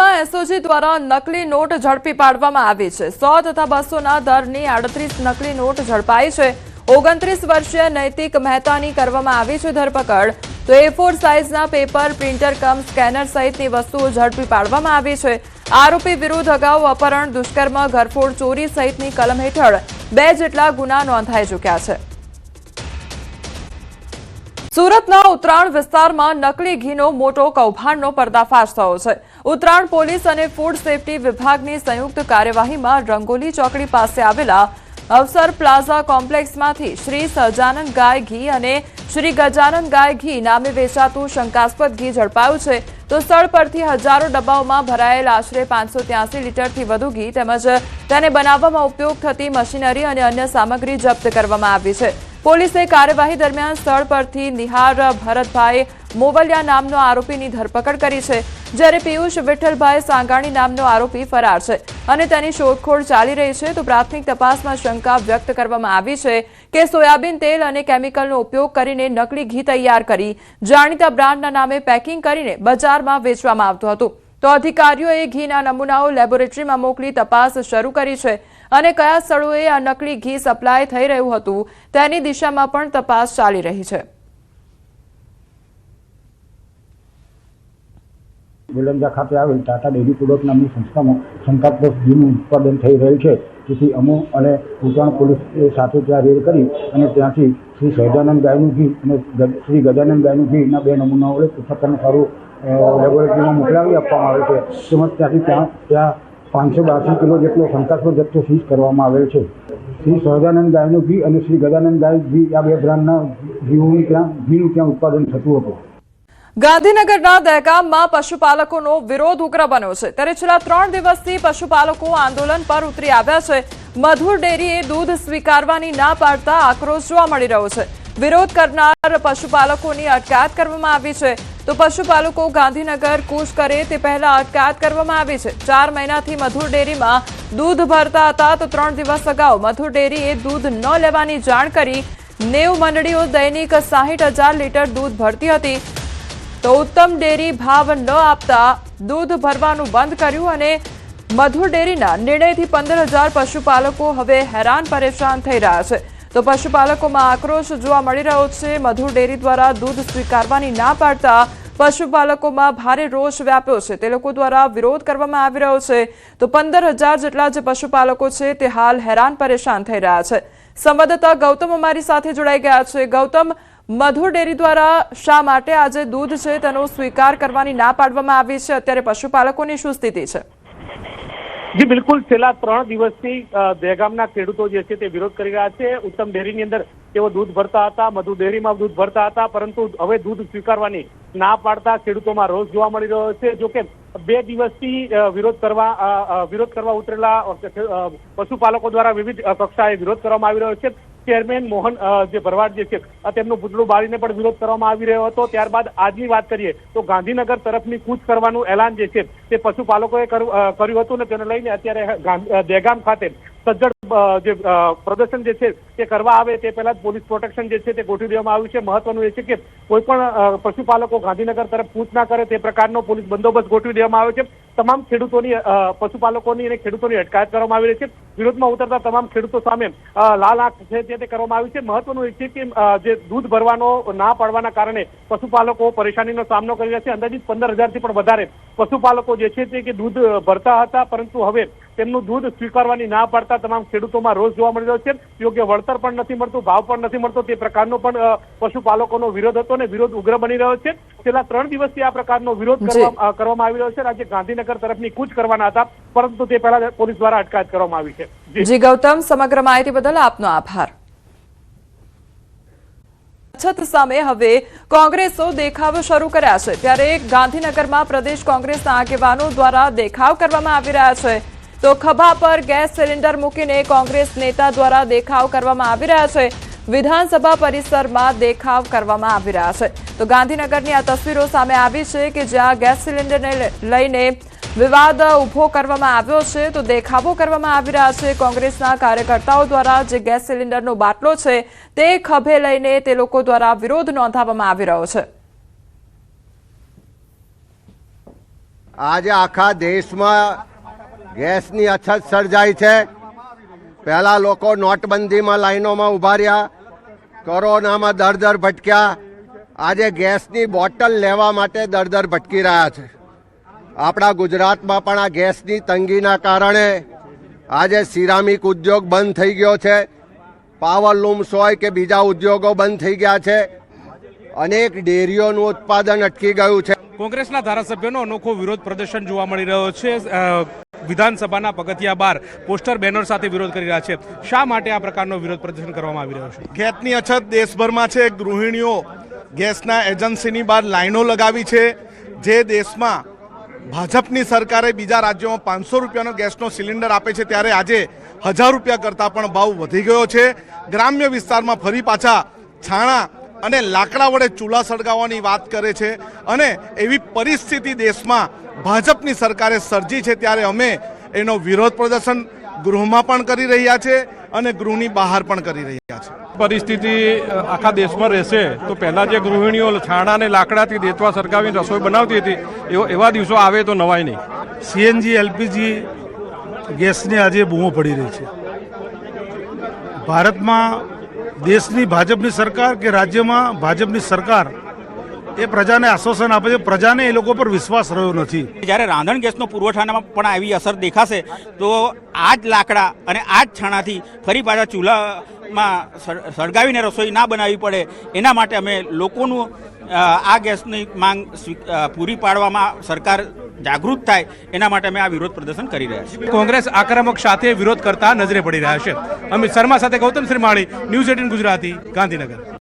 સુરતમાં એસઓજી દ્વારા નકલી નોટ ઝડપી પાડવામાં આવી છે। 100 તથા 200ના દરની 38 નકલી નોટ ઝડપાઈ છે। 29 વર્ષીય નૈતિક મહેતાની કરવામાં આવી છે ધરપકડ। તો A4 સાઇઝના પેપર, પ્રિન્ટર કમ સ્કેનર સહિતની વસ્તુઓ ઝડપી પાડવામાં આવી છે। આરોપી વિરુદ્ધ અગાઉ અપહરણ, દુષ્કર્મ, ઘરફોડ, ચોરી સહિતની કલમ હેઠળ 2 જેટલા ગુના નોંધાઈ ચૂક્યા છે। સુરતના ઉત્તરાણ વિસ્તારમાં નકલી ઘીનો મોટો કૌભાંડનો પર્દાફાશ થયો છે। ઉત્તરાણ પોલીસ અને ફૂડ સેફટી વિભાગની સંયુક્ત કાર્યવાહીમાં રંગોલી ચોકડી પાસે આવેલા અવસર પ્લાઝા કોમ્પ્લેક્સમાંથી શ્રી સહજાનંદ ગાય ઘી અને શ્રી ગજાનંદ ગાય ઘી નામે વેચાતું શંકાસ્પદ ઘી ઝડપાયું છે। તો સ્થળ પરથી હજારો ડબ્બાઓમાં ભરાયેલ આશરે 583 લીટરથી વધુ ઘી તેમજ તેને બનાવવામાં ઉપયોગ થતી મશીનરી અને અન્ય સામગ્રી જપ્ત કરવામાં આવી છે। પોલીસે કાર્યવાહી દરમિયાન સ્થળ પરથી નિહાર ભરતભાઈ મોવલિયા નામનો આરોપીની ધરપકડ કરી છે, જ્યારે પિયુષ વિઠ્ઠલભાઈ સાંગાણી નામનો આરોપી ફરાર છે અને તેની શોધખોળ ચાલી રહી છે। તો પ્રાથમિક તપાસમાં શંકા વ્યક્ત કરવામાં આવી છે કે સોયાબીન તેલ અને કેમિકલનો ઉપયોગ કરીને નકલી ઘી તૈયાર કરી જાણીતા બ્રાન્ડના નામે પેકિંગ કરીને બજારમાં વેચવામાં આવતું હતું। તો અધિકારીઓએ ઘીના નમૂનાઓ લેબોરેટરીમાં મોકલી તપાસ શરૂ કરી છે અને કયા સ્થળોએ આ નકલી ઘી સપ્લાય થઈ રહ્યું હતું તેની દિશામાં પણ તપાસ ચાલી રહી છે। વેલંજા ખાતે આવેલ ટાટા ડેરી પ્રોડક્ટ નામની સંસ્થામાં શંકાસ્પદ ઘીનું ઉત્પાદન થઈ રહ્યું છે, તેથી અમો અને ઉત્તરાણ પોલીસ સાથે ત્યાં રેડ કરી અને ત્યાંથી શ્રી સહજાનંદ ગાયનું ઘી અને શ્રી ગજાનંદ ગાયનું ઘીના 2 નમૂનાઓ પૃથ્થકરણ સારું લેબોરેટરીમાં મોકલાવી આપવામાં આવે છે। તેમજ ત્યાંથી ત્યાં 582 કિલો જેટલો શંકાસ્પદ જથ્થો સીઝ કરવામાં આવેલ છે। શ્રી સહજાનંદ ગાયનું ઘી અને શ્રી ગજાનંદ ગાય ઘી આ 2 બ્રાન્ડના ઘીનું ત્યાં ઉત્પાદન થતું હતું। ગાંધીનગરના દહેગામમાં પશુપાલકોનો વિરોધ ઉગ્ર બન્યો છે, ત્યારે છેલ્લા 3 દિવસથી પશુપાલકો આંદોલન પર ઉતરી આવ્યા છે। મધુર ડેરીએ દૂધ સ્વીકારવાની ના પાડતા આક્રોશ જોવા મળી રહ્યો છે। વિરોધ કરનાર પશુપાલકોની અટકાયત કરવામાં આવી છે। તો પશુપાલકો ગાંધીનગર કૂચ કરે તે પહેલા અટકાયત કરવામાં આવી છે। 4 મહિનાથી મધુર ડેરીમાં દૂધ ભરતા હતા, તો 3 દિવસ અગાઉ મધુર ડેરીએ દૂધ ન લેવાની જાણ કરી 90 મંડળીઓ દૈનિક 60,000 લીટર દૂધ ભરતી હતી। તો ઉત્તમ ડેરી ભાવ ન આપતા દૂધ ભરવાનું બંધ કર્યું અને મધુર ડેરીના નિર્ણયથી 15,000 પશુપાલકો હવે હેરાન પરેશાન થઈ રહ્યા છે। તો પશુપાલકોમાં આક્રોશ જોવા મળી રહ્યો છે। મધુર ડેરી દ્વારા દૂધ સ્વીકારવાની ના પાડતા પશુપાલકોમાં ભારે રોષ વ્યાપ્યો છે। તે લોકો દ્વારા વિરોધ કરવામાં આવી રહ્યો છે। તો 15,000 જેટલા જે પશુપાલકો છે તે હાલ હેરાન પરેશાન થઈ રહ્યા છે। સંવાદદાતા ગૌતમ અમારી સાથે જોડાઈ ગયા છે। ગૌતમ, મધુર ડેરી દ્વારા શા માટે આજે દૂધ છે તેનો સ્વીકાર કરવાની ના પાડવામાં આવી છે? અત્યારે પશુપાલકોની શું સ્થિતિ છે? જી બિલકુલ, છેલ્લા 3 દિવસથી દહેગામના ખેડૂતો જે છે તે વિરોધ કરી રહ્યા છે। ઉત્તમ ડેરીની અંદર તેઓ દૂધ ભરતા હતા, મધુર ડેરીમાં દૂધ ભરતા હતા, પરંતુ હવે દૂધ સ્વીકારવાની ના પાડતા ખેડૂતોમાં રોષ જોવા મળી રહ્યો છે। જોકે 2 દિવસથી વિરોધ કરવા ઉતરેલા પશુપાલકો દ્વારા વિવિધ કક્ષાએ વિરોધ કરવામાં આવી રહ્યો છે। ચેરમેન મોહન જે ભરવાડ જે છે તેમનું પુતળું બાળીને પણ વિરોધ કરવામાં આવી રહ્યો હતો। ત્યારબાદ આજની વાત કરીએ તો ગાંધીનગર તરફની કૂચ કરવાનું એલાન જે છે તે પશુપાલકોએ કર્યું હતું ને તેને લઈને અત્યારે દહેગામ ખાતે સજ્જડ જે પ્રદર્શન જે છે તે કરવા આવે તે પહેલા જ પોલીસ પ્રોટેક્શન જે છે તે ગોઠવી દેવામાં આવ્યું છે। મહત્વનું એ છે કે કોઈ પણ પશુપાલકો ગાંધીનગર તરફ કૂચ ના કરે તે પ્રકારનો પોલીસ બંદોબસ્ત ગોઠવી દેવામાં આવ્યો છે। તમામ ખેડૂતોની પશુપાલકોની અને ખેડૂતોની અટકાયત કરવામાં આવી રહી છે। વિરોધમાં ઉતરતા તમામ ખેડૂતો સામે લાલ આંખ છે તે કરવામાં આવી છે। મહત્વનું એ છે કે જે દૂધ ભરવાનો ના પાડવાના કારણે પશુપાલકો પરેશાનીનો સામનો કરી રહ્યા છે। અંદાજિત 15,000થી પણ વધારે પશુપાલકો જે છે તે કે દૂધ ભરતા હતા, પરંતુ હવે તેમનું દૂધ સ્વીકારવાની ના પાડતા તમામ ખેડૂતોમાં રોષ જોવા મળી રહ્યો છે। યોગ્ય વળતર પણ નથી મળતું, ભાવ પણ નથી મળતો, તે પ્રકારનો પણ પશુપાલકોનો વિરોધ હતો અને વિરોધ ઉગ્ર બની રહ્યો છે। છેલ્લા 3 દિવસથી આ પ્રકારનો વિરોધ કરવામાં આવી રહ્યો છે। રાજ્ય ગાંધીનગર તરફની કૂચ કરવાના હતા, પરંતુ તે પહેલા પોલીસ દ્વારા અટકાયત કરવામાં આવી છે। જી ગૌતમ, સમગ્ર માહિતી બદલ આપનો આભાર। અછત સામે હવે કોંગ્રેસો દેખાવ શરૂ કર્યા છે, ત્યારે ગાંધીનગરમાં પ્રદેશ કોંગ્રેસના આગેવાનો દ્વારા દેખાવ કરવામાં આવી રહ્યા છે। તો ખભા પર ગેસ સિલિન્ડર મૂકીને કોંગ્રેસ નેતા દ્વારા દેખાવ કરવામાં આવી રહ્યા છે। વિધાનસભા પરિસરમાં દેખાવ કરવામાં આવી રહ્યા છે। તો ગાંધીનગરની આ તસવીરો સામે આવી છે કે જ્યાં ગેસ સિલિન્ડરને લઈને વિવાદ ઉભો કરવામાં આવ્યો છે। તો દેખાવો કરવામાં આવી રહ્યા છે। કોંગ્રેસના કાર્યકર્તાઓ દ્વારા જે ગેસ સિલિન્ડરનો બાટલો છે તે ખભે લઈને તે લોકો દ્વારા વિરોધ નોંધાવવામાં આવી રહ્યો છે। આજે આખા દેશમાં ગેસની અછત સર્જાઈ છે. પહેલા લોકો નોટબંધીમાં લાઈનોમાં ઊભા રહ્યા, કોરોનામાં દર ભટક્યા. આજે ગેસની બોટલ લેવા માટે દર ભટકી રહ્યા છે. આપણા ગુજરાતમાં પણ આ ગેસની તંગીના કારણે આજે સિરામિક ઉદ્યોગ બંધ થઈ ગયો છે. પાવરલૂમ્સ હોય કે બીજા ઉદ્યોગો બંધ થઈ ગયા છે. અનેક ડેરીઓનું ઉત્પાદન અટકી ગયું છે. કોંગ્રેસના ધારાસભ્યોનો અનોખો વિરોધ પ્રદર્શન જોવા મળી રહ્યો છે. વિધાનસભાના પગથિયા બહાર પોસ્ટર બેનર સાથે વિરોધ કરી રહ્યા છે. શા માટે આ પ્રકારનો વિરોધ પ્રદર્શન કરવામાં આવી રહ્યો છે? ગેસની અછત દેશભરમાં છે. ગૃહિણીઓ ગેસના એજન્સીની બહાર લાઈનો લગાવી છે. જે દેશમાં ભાજપની સરકારે બીજા રાજ્યોમાં 500 રૂપિયાનો ગેસનો સિલિન્ડર આપે છે, ત્યારે આજે 1000 રૂપિયા કરતાં પણ ભાવ વધી ગયો છે. ગ્રામ્ય વિસ્તારમાં ફરી પાછા છાણા અને લાકડા વડે ચૂલા સળગાવવાની વાત કરે છે. અને એવી પરિસ્થિતિ દેશમાં ભાજપની સરકારે સર્જી છે, ત્યારે અમે એનો વિરોધ પ્રદર્શન ગૃહમાં પણ કરી રહ્યા છે અને ગૃહની બહાર પણ કરી રહ્યા છે. પરિસ્થિતિ આખા દેશમાં રહેશે તો પહેલાં જે ગૃહિણીઓ છાણા અને લાકડાથી દેતવા સળગાવીને રસોઈ બનાવતી હતી એવા દિવસો આવે તો નવાય નહીં. સીએનજી એલપીજી ગેસની આજે બૂમો પડી રહી છે. ભારતમાં દેશની ભાજપની સરકાર કે રાજ્યમાં ભાજપની સરકાર એ પ્રજાને આશ્વાસન આપે છે, પ્રજાને એ લોકો પર વિશ્વાસ રહ્યો નથી. જ્યારે રાંધણ ગેસનો પુરવઠામાં પણ આવી અસર દેખાશે તો આ જ લાકડા અને આ જ છાણાથી ફરી પાછા ચૂલામાં સળગાવીને રસોઈ ના બનાવવી પડે, એના માટે અમે લોકોનું આ ગેસની માંગ પૂરી પાડવામાં સરકાર જાગૃત થાય એના માટે અમે આ વિરોધ પ્રદર્શન કરી રહ્યા છીએ. કોંગ્રેસ આક્રમક સાથે વિરોધ કરતા નજરે પડી રહ્યા છે. અમિત શર્મા સાથે ગૌતમ શ્રીમાળી, ન્યૂઝ 18 ગુજરાતી, ગાંધીનગર.